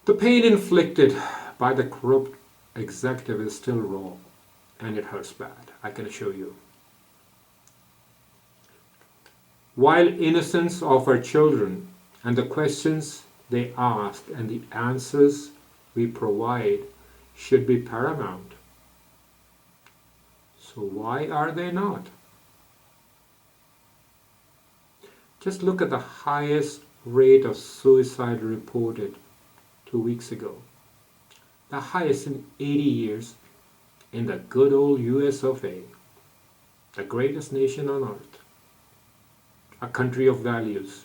The pain inflicted by the corrupt executive is still raw, and it hurts bad, I can assure you. While innocence of our children and the questions they ask and the answers we provide should be paramount. So why are they not? Just look at the highest rate of suicide reported 2 weeks ago. The highest in 80 years in the good old US of A, the greatest nation on earth, a country of values.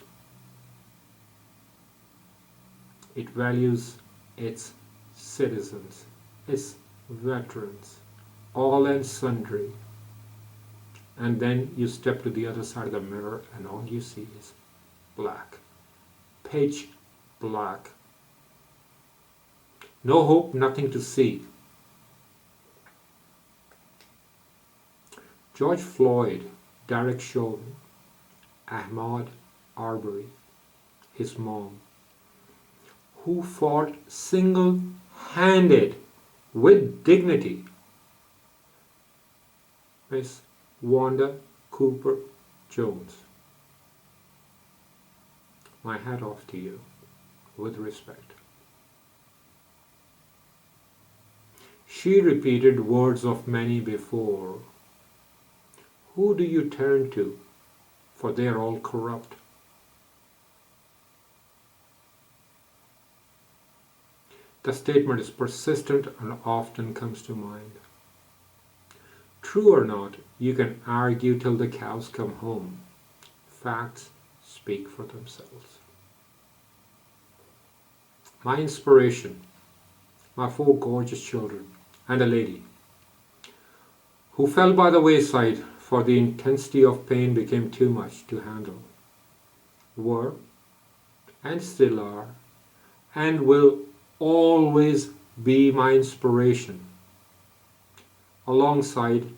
It values its citizens, its veterans, all and sundry. And then you step to the other side of the mirror and all you see is black. Pitch black. No hope, nothing to see. George Floyd, Derek Chauvin, Ahmaud Arbery, his mom, who fought single-handed with dignity. Miss Wanda Cooper Jones. My hat off to you, with respect. She repeated words of many before. Who do you turn to? For they are all corrupt. The statement is persistent and often comes to mind. True or not, you can argue till the cows come home. Facts speak for themselves. My inspiration, my 4 gorgeous children, and a lady who fell by the wayside for the intensity of pain became too much to handle, were, and still are, and will always be my inspiration, alongside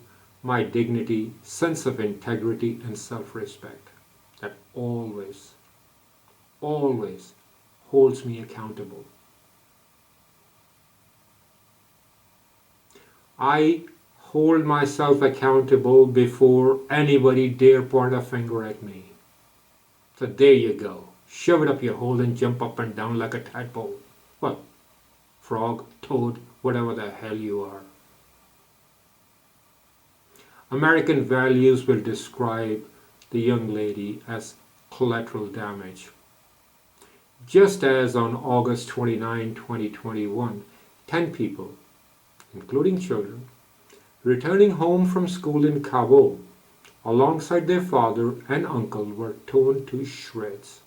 my dignity, sense of integrity, and self-respect that always, always holds me accountable. I hold myself accountable before anybody dare point a finger at me. So there you go. Shove it up your hole and jump up and down like a tadpole. Well, frog, toad, whatever the hell you are. American values will describe the young lady as collateral damage. Just as on August 29, 2021, 10 people, including children, returning home from school in Kabul, alongside their father and uncle, were torn to shreds,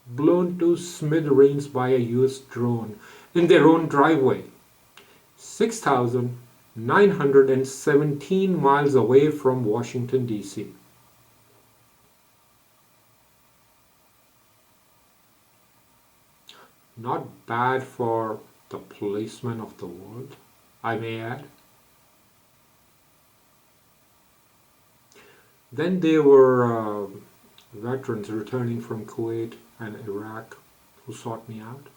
blown to smithereens by a US drone in their own driveway, 6,917 miles away from Washington, D.C. Not bad for the policemen of the world, I may add. Then there were veterans returning from Kuwait and Iraq who sought me out.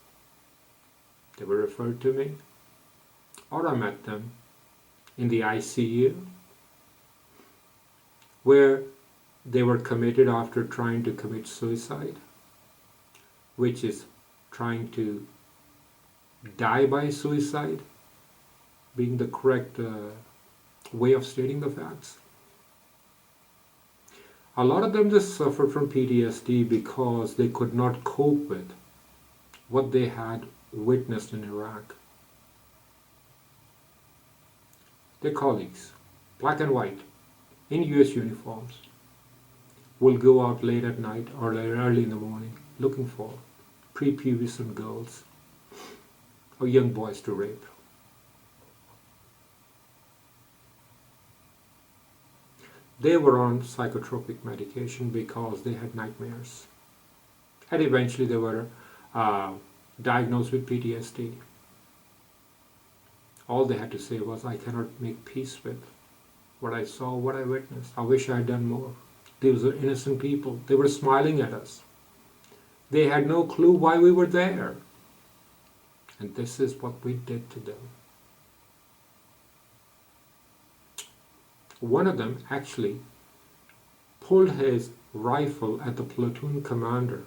They were referred to me, or I met them in the ICU, where they were committed after trying to commit suicide, which is trying to die by suicide, being the correct way of stating the facts. A lot of them just suffered from PTSD because they could not cope with what they had witnessed in Iraq. Their colleagues, black and white, in US uniforms, will go out late at night or early in the morning looking for prepubescent girls or young boys to rape. They were on psychotropic medication because they had nightmares. And eventually they were diagnosed with PTSD. All they had to say was, I cannot make peace with what I saw, what I witnessed. I wish I had done more. These were innocent people. They were smiling at us. They had no clue why we were there. And this is what we did to them. One of them actually pulled his rifle at the platoon commander,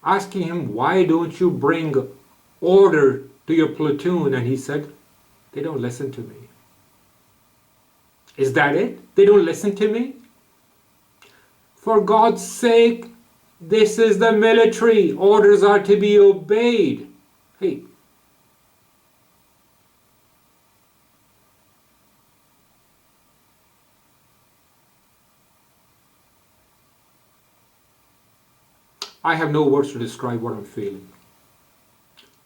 asking him, why don't you bring order to your platoon? And he said, they don't listen to me. Is that it? They don't listen to me? For God's sake, this is the military. Orders are to be obeyed. Hey, I have no words to describe what I'm feeling.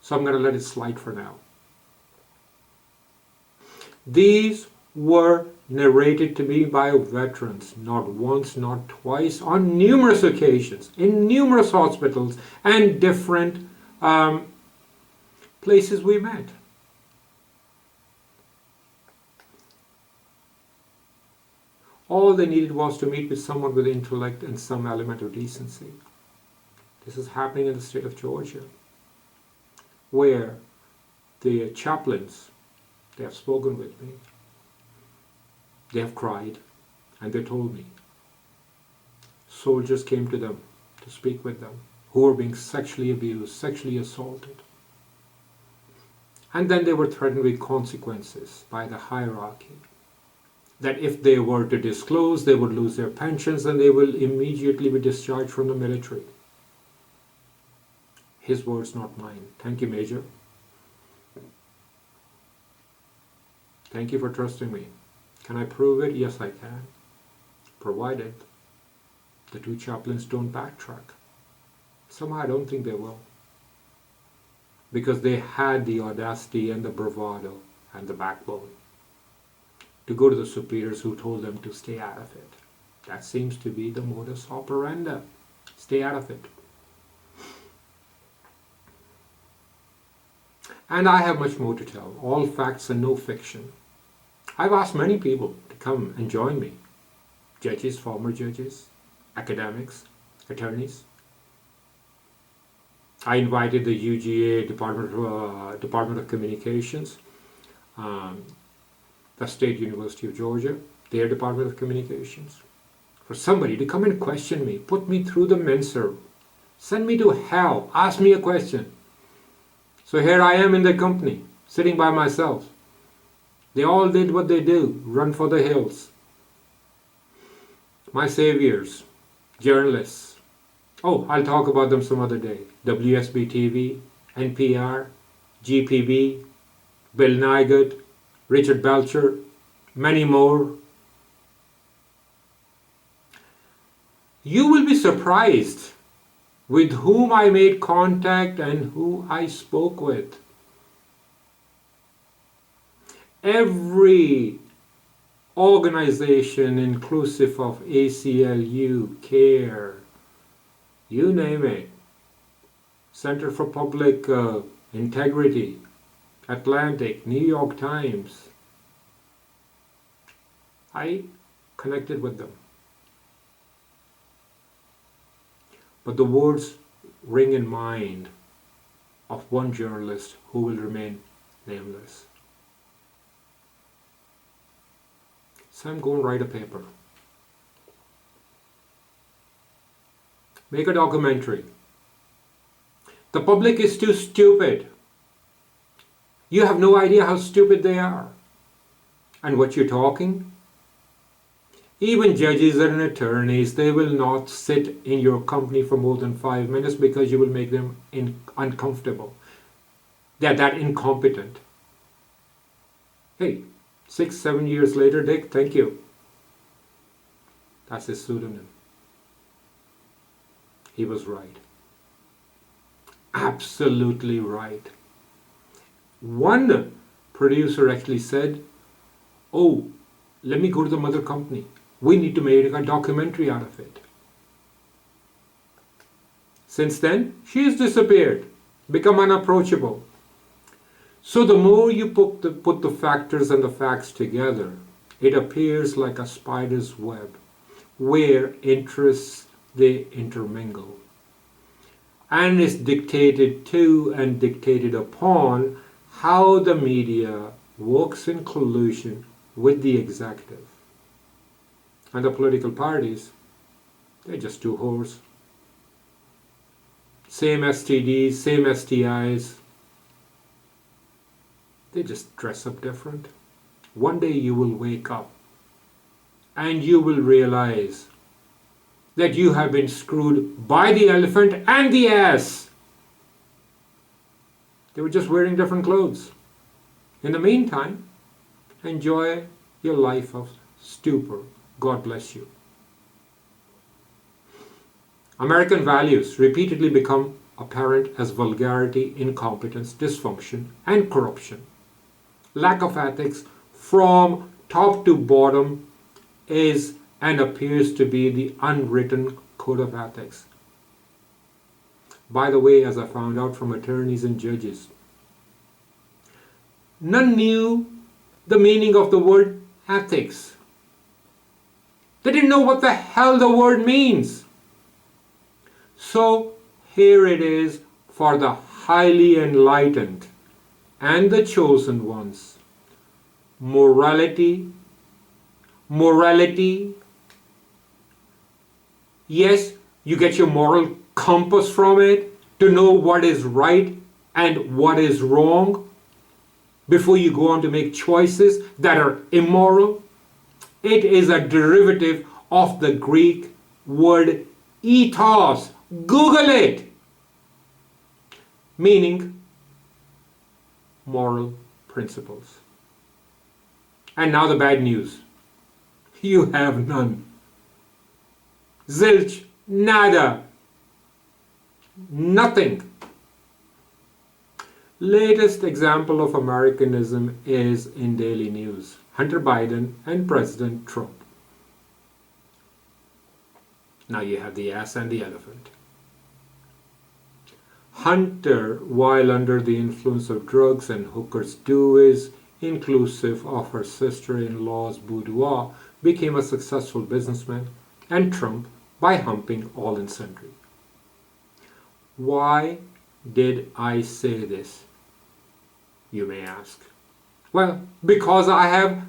So I'm going to let it slide for now. These were narrated to me by veterans, not once, not twice, on numerous occasions, in numerous hospitals and different places we met. All they needed was to meet with someone with intellect and some element of decency. This is happening in the state of Georgia, where the chaplains, they have spoken with me. They have cried, and they told me. Soldiers came to them to speak with them, who were being sexually abused, sexually assaulted. And then they were threatened with consequences by the hierarchy, that if they were to disclose, they would lose their pensions and they will immediately be discharged from the military. His words, not mine. Thank you, Major. Thank you for trusting me. Can I prove it? Yes, I can. Provided the two chaplains don't backtrack. Somehow I don't think they will. Because they had the audacity and the bravado and the backbone to go to the superiors who told them to stay out of it. That seems to be the modus operandi. Stay out of it. And I have much more to tell. All facts and no fiction. I've asked many people to come and join me. Judges, former judges, academics, attorneys. I invited the UGA Department of Communications, the State University of Georgia, their Department of Communications, for somebody to come and question me, put me through the mincer, send me to hell, ask me a question. So here I am in the company, sitting by myself. They all did what they do, run for the hills. My saviors, journalists. Oh, I'll talk about them some other day. WSB TV, NPR, GPB, Bill Nygut, Richard Belcher, many more. You will be surprised with whom I made contact and who I spoke with. Every organization inclusive of ACLU, CARE, you name it, Center for Public Integrity, Atlantic, New York Times, I connected with them. But the words ring in mind of one journalist who will remain nameless. So I'm going to write a paper. Make a documentary. The public is too stupid. You have no idea how stupid they are. And what you're talking? Even judges and attorneys, they will not sit in your company for more than 5 minutes because you will make them uncomfortable. They're that incompetent. Hey, 6, 7 years later, Dick, thank you. That's his pseudonym. He was right. Absolutely right. One producer actually said, oh, let me go to the mother company. We need to make a documentary out of it. Since then, she has disappeared, become unapproachable. So the more you put the factors and the facts together, it appears like a spider's web, where interests they intermingle. and is dictated to and dictated upon how the media works in collusion with the executive. And the political parties, they're just two whores. Same STDs, same STIs. They just dress up different. One day you will wake up and you will realize that you have been screwed by the elephant and the ass. They were just wearing different clothes. In the meantime, enjoy your life of stupor. God bless you. American values repeatedly become apparent as vulgarity, incompetence, dysfunction, and corruption. Lack of ethics from top to bottom is and appears to be the unwritten code of ethics. By the way, as I found out from attorneys and judges, none knew the meaning of the word ethics. They didn't know what the hell the word means. So here it is for the highly enlightened and the chosen ones. Morality. Yes, you get your moral compass from it to know what is right and what is wrong before you go on to make choices that are immoral. It is a derivative of the Greek word ethos. Google it. Meaning moral principles. And now the bad news. You have none. Zilch, nada, nothing. Latest example of Americanism is in daily news. Hunter Biden and President Trump. Now you have the ass and the elephant. Hunter, while under the influence of drugs and hookers is inclusive of her sister-in-law's boudoir, became a successful businessman, and Trump by humping all and sundry. Why did I say this, you may ask? Well, because I have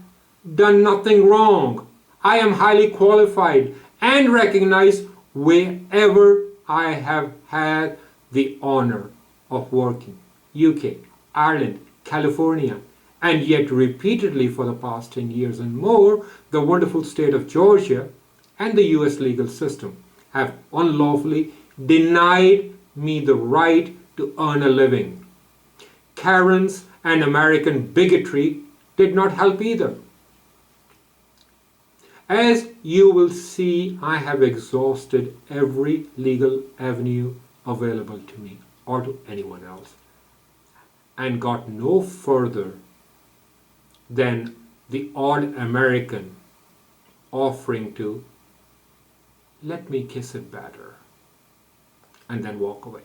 done nothing wrong. I am highly qualified and recognized wherever I have had the honor of working. UK, Ireland, California, and yet repeatedly for the past 10 years and more, the wonderful state of Georgia and the US legal system have unlawfully denied me the right to earn a living. Karens and American bigotry did not help either. As you will see, I have exhausted every legal avenue available to me or to anyone else and got no further than the odd American offering to let me kiss it better and then walk away.